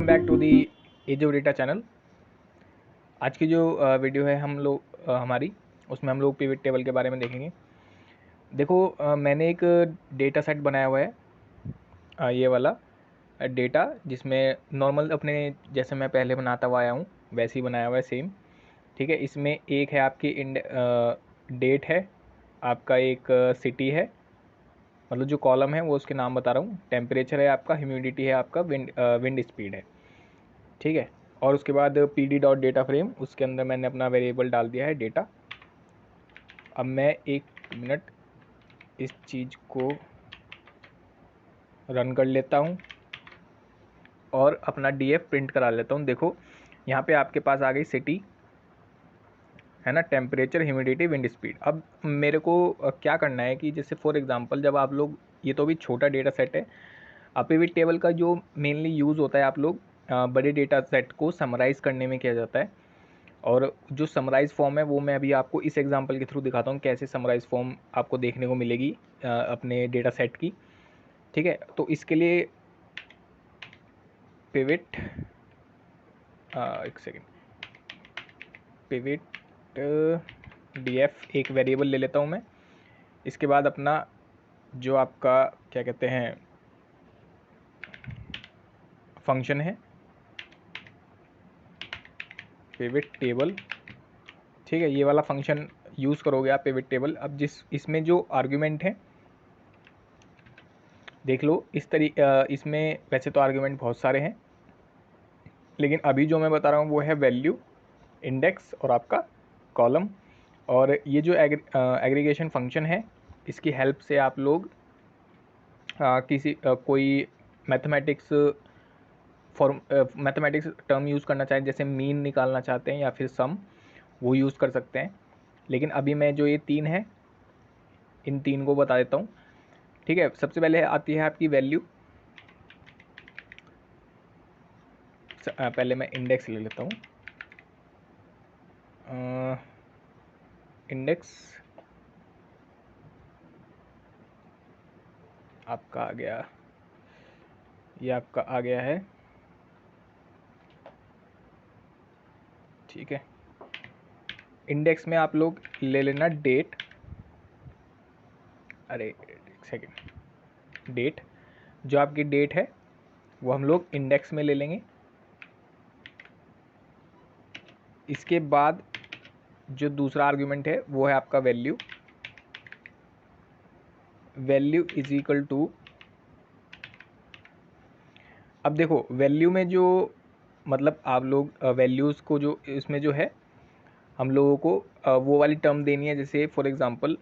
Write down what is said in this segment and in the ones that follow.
Back to the age of data channel. आज की जो वीडियो है हम लोग हमारी उसमें हम लोग पिवट टेबल के बारे में देखेंगे। देखो मैंने एक डेटा सेट बनाया हुआ है, ये वाला डेटा, जिसमें नॉर्मल अपने जैसे मैं पहले बनाता हुआ आया हूँ वैसे ही बनाया हुआ है सेम। ठीक है, इसमें एक है आपकी डेट है, आपका एक सिटी है, मतलब जो कॉलम है वो उसके नाम बता रहा हूँ, टेम्परेचर है आपका, ह्यूमिडिटी है आपका, विंड स्पीड है। ठीक है, और उसके बाद P D dot data frame, उसके अंदर मैंने अपना वेरिएबल डाल दिया है डेटा। अब मैं 1 मिनट इस चीज़ को रन कर लेता हूँ और अपना डीएफ प्रिंट करा लेता हूँ। देखो यहाँ पे आपके पास आ गई सिटी, है ना, टेम्परेचर, ह्यूमिडिटी, विंड स्पीड। अब मेरे को क्या करना है कि जैसे फॉर एग्जांपल जब आप लोग, ये तो भी छोटा डेटा सेट है, पिवट टेबल का जो मेनली यूज़ होता है आप लोग बड़े डेटा सेट को समराइज़ करने में किया जाता है। और जो समराइज़ फॉर्म है वो मैं अभी आपको इस एग्जांपल के थ्रू दिखाता हूँ कैसे समराइज़ फॉर्म आपको देखने को मिलेगी अपने डेटा सेट की। ठीक है, तो इसके लिए पिवट, एक सेकेंड, पिवट डीएफ एक वेरिएबल ले लेता हूँ मैं। इसके बाद अपना जो आपका क्या कहते हैं फंक्शन है पिवट टेबल। ठीक है, ये वाला फंक्शन यूज़ करोगे आप पिवट टेबल। अब जिस इसमें जो आर्ग्यूमेंट है देख लो इसमें वैसे तो आर्ग्यूमेंट बहुत सारे हैं, लेकिन अभी जो मैं बता रहा हूँ वो है वैल्यू, इंडेक्स और आपका कॉलम। और ये जो एग्रीगेशन फंक्शन है, इसकी हेल्प से आप लोग कोई मैथमेटिक्स मैथमेटिक्स टर्म यूज़ करना चाहें, जैसे मीन निकालना चाहते हैं या फिर सम, वो यूज़ कर सकते हैं। लेकिन अभी मैं जो ये 3 है इन 3 को बता देता हूँ। ठीक है, सबसे पहले आती है आपकी वैल्यू। पहले मैं इंडेक्स ले लेता हूँ। इंडेक्स आपका आ गया, ये आपका आ गया है। ठीक है, इंडेक्स में आप लोग ले लेना डेट, अरे एक सेकेंड, डेट, जो आपकी डेट है वो हम लोग इंडेक्स में ले लेंगे। इसके बाद जो दूसरा आर्गुमेंट है वो है आपका value. Value is equal to, अब देखो वैल्यू में जो मतलब आप लोग वैल्यूज़ को जो इसमें जो है हम लोगों को वो वाली टर्म देनी है, जैसे फॉर एग्ज़ाम्पल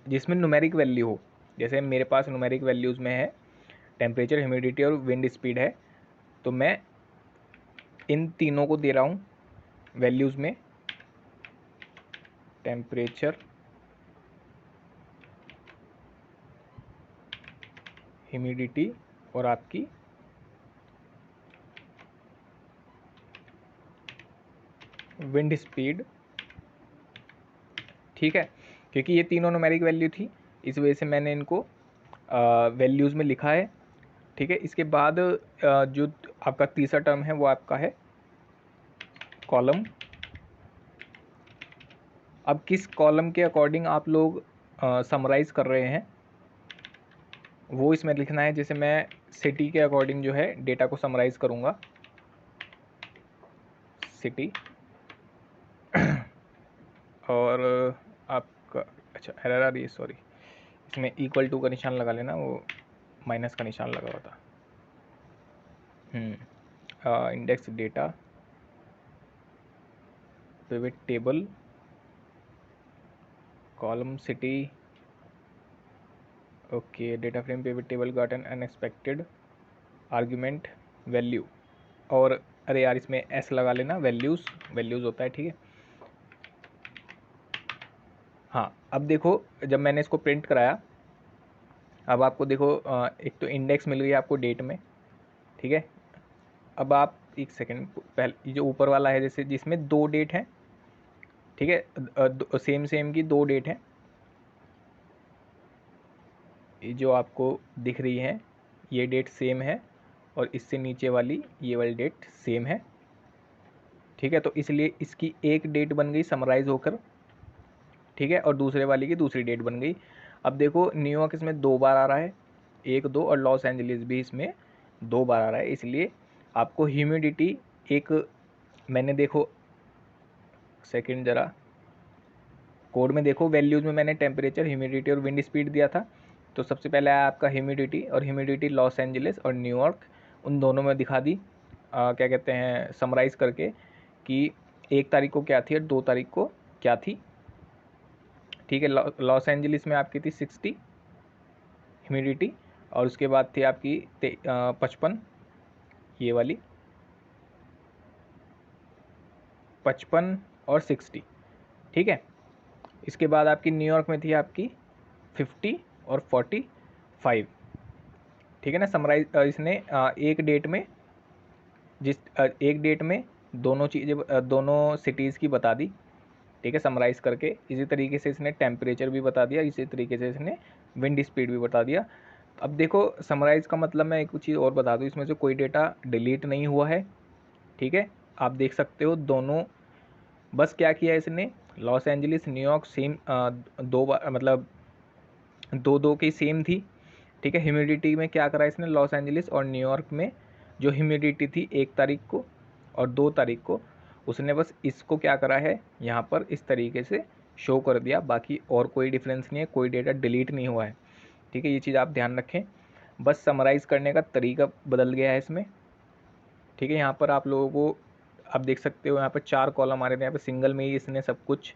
जिसमें न्यूमेरिक वैल्यू हो। जैसे मेरे पास न्यूमेरिक वैल्यूज़ में है टेम्परेचर, ह्यूमिडिटी और विंड स्पीड है, तो मैं इन तीनों को दे रहा हूँ वैल्यूज़ में, टेम्परेचर, ह्यूमिडिटी और आपकी विंड स्पीड। ठीक है, क्योंकि ये तीनों न्यूमेरिक वैल्यू थी इस वजह से मैंने इनको वैल्यूज़ में लिखा है। ठीक है, इसके बाद जो आपका तीसरा टर्म है वो आपका है कॉलम। अब किस कॉलम के अकॉर्डिंग आप लोग समराइज़ कर रहे हैं वो इसमें लिखना है। जैसे मैं सिटी के अकॉर्डिंग जो है डेटा को समराइज़ करूँगा, सिटी और आपका, अच्छा एरर आ रही है, सॉरी, इसमें इक्वल टू का निशान लगा लेना, वो माइनस का निशान लगा हुआ था। Index data, pivot table, column city, okay, data frame pivot table got an unexpected argument value, और अरे यार इसमें एस लगा लेना, वैल्यूज़ वैल्यूज़ होता है। ठीक है, हाँ अब देखो जब मैंने इसको प्रिंट कराया, अब आपको देखो एक तो इंडेक्स मिल गई आपको डेट में। ठीक है, अब आप एक सेकेंड, पहले जो ऊपर वाला है जैसे जिसमें 2 डेट हैं, ठीक है, सेम सेम की 2 डेट हैं, ये जो आपको दिख रही हैं ये डेट सेम है और इससे नीचे वाली ये वाली डेट सेम है, ठीक है। तो इसलिए इसकी एक डेट बन गई समराइज़ होकर, ठीक है, और दूसरे वाली की दूसरी डेट बन गई। अब देखो न्यूयॉर्क इसमें 2 बार आ रहा है, 1 2, और लॉस एंजलिस भी इसमें 2 बार आ रहा है, इसलिए आपको ह्यूमिडिटी एक, मैंने देखो सेकंड ज़रा कोड में देखो, वैल्यूज़ में मैंने टेम्परेचर, ह्यूमिडिटी और विंड स्पीड दिया था। तो सबसे पहले आया आपका ह्यूमिडिटी, और ह्यूमिडिटी लॉस एंजलिस और न्यूयॉर्क उन दोनों में दिखा दी, क्या कहते हैं, समराइज़ करके कि 1 तारीख को क्या थी और 2 तारीख को क्या थी, ठीक है। लॉस एंजलिस में आपकी थी 60 ह्यूमिडिटी, और उसके बाद थी आपकी 55, ये वाली 55 और 60, ठीक है। इसके बाद आपकी न्यूयॉर्क में थी आपकी 50 और 45, ठीक है ना। समराइज इसने एक डेट में एक डेट में दोनों चीज़ें, दोनों सिटीज़ की बता दी, ठीक है, समराइज़ करके। इसी तरीके से इसने टेम्परेचर भी बता दिया, इसी तरीके से इसने विंड स्पीड भी बता दिया। अब देखो समराइज़ का मतलब मैं एक चीज़ और बता दूँ, इसमें से कोई डेटा डिलीट नहीं हुआ है, ठीक है। आप देख सकते हो दोनों, बस क्या किया इसने, लॉस एंजलिस न्यूयॉर्क सेम, 2 बार मतलब 2 2 की सेम थी, ठीक है। ह्यूमिडिटी में क्या करा इसने, लॉस एंजलिस और न्यूयॉर्क में जो ह्यूमिडिटी थी 1 तारीख को और 2 तारीख को, उसने बस इसको क्या करा है यहाँ पर इस तरीके से शो कर दिया, बाकी और कोई डिफरेंस नहीं है, कोई डेटा डिलीट नहीं हुआ है, ठीक है। ये चीज़ आप ध्यान रखें, बस समराइज़ करने का तरीका बदल गया है इसमें, ठीक है। यहाँ पर आप लोगों को आप देख सकते हो, यहाँ पर 4 कॉलम आ रहे थे, यहाँ पर सिंगल में ही इसने सब कुछ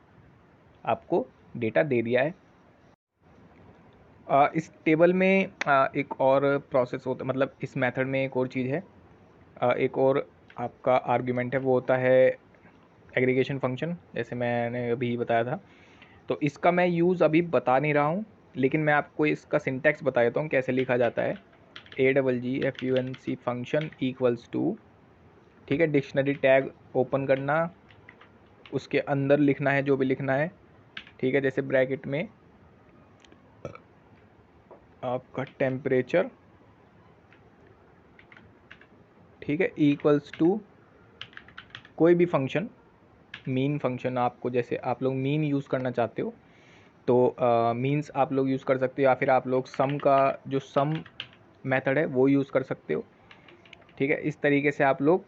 आपको डेटा दे दिया है। इस टेबल में एक और प्रोसेस होता, मतलब इस मेथड में एक और चीज़ है, एक और आपका आर्ग्यूमेंट है, वो होता है एग्रीगेशन फंक्शन, जैसे मैंने अभी बताया था। तो इसका मैं यूज़ अभी बता नहीं रहा हूँ, लेकिन मैं आपको इसका सिंटैक्स बता देता हूँ कैसे लिखा जाता है। AGGFUNC फंक्शन इक्वल्स टू, ठीक है, डिक्शनरी टैग ओपन करना, उसके अंदर लिखना है जो भी लिखना है, ठीक है। जैसे ब्रैकेट में आपका टेम्परेचर, ठीक है, इक्वल्स टू कोई भी फंक्शन, मीन फंक्शन, आपको जैसे आप लोग मीन यूज़ करना चाहते हो तो मीन्स आप लोग यूज़ कर सकते हो, या फिर आप लोग सम का जो सम मेथड है वो यूज़ कर सकते हो, ठीक है। इस तरीके से आप लोग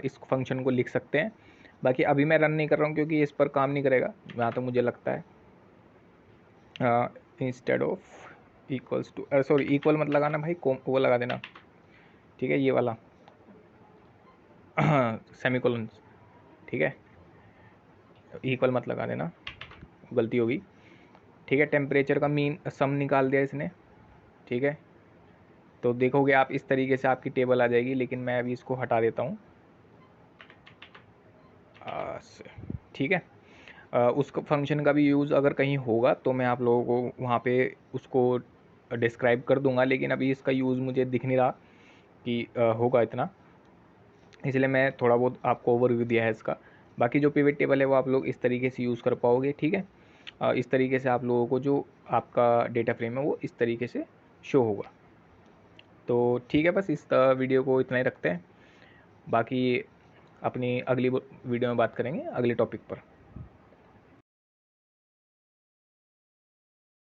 इस फंक्शन को लिख सकते हैं। बाकी अभी मैं रन नहीं कर रहा हूँ क्योंकि इस पर काम नहीं करेगा जहाँ तो मुझे लगता है। Instead of equals to, sorry equal मत लगाना भाई, वो लगा देना, ठीक है, ये वाला सेमीकोलन, ठीक है, इक्वल मत लगा देना, गलती होगी, ठीक है। टेम्परेचर का मीन सम निकाल दिया इसने, ठीक है। तो देखोगे आप इस तरीके से आपकी टेबल आ जाएगी, लेकिन मैं अभी इसको हटा देता हूँ, ठीक है। उस फंक्शन का भी यूज़ अगर कहीं होगा तो मैं आप लोगों को वहाँ पे उसको डिस्क्राइब कर दूंगा, लेकिन अभी इसका यूज़ मुझे दिख नहीं रहा कि होगा इतना, इसलिए मैं थोड़ा बहुत आपको ओवरव्यू दिया है इसका। बाकी जो पिवट टेबल है वो आप लोग इस तरीके से यूज़ कर पाओगे, ठीक है। इस तरीके से आप लोगों को जो आपका डेटा फ्रेम है वो इस तरीके से शो होगा। तो ठीक है, बस इस वीडियो को इतना ही रखते हैं, बाकी अपनी अगली वीडियो में बात करेंगे अगले टॉपिक पर।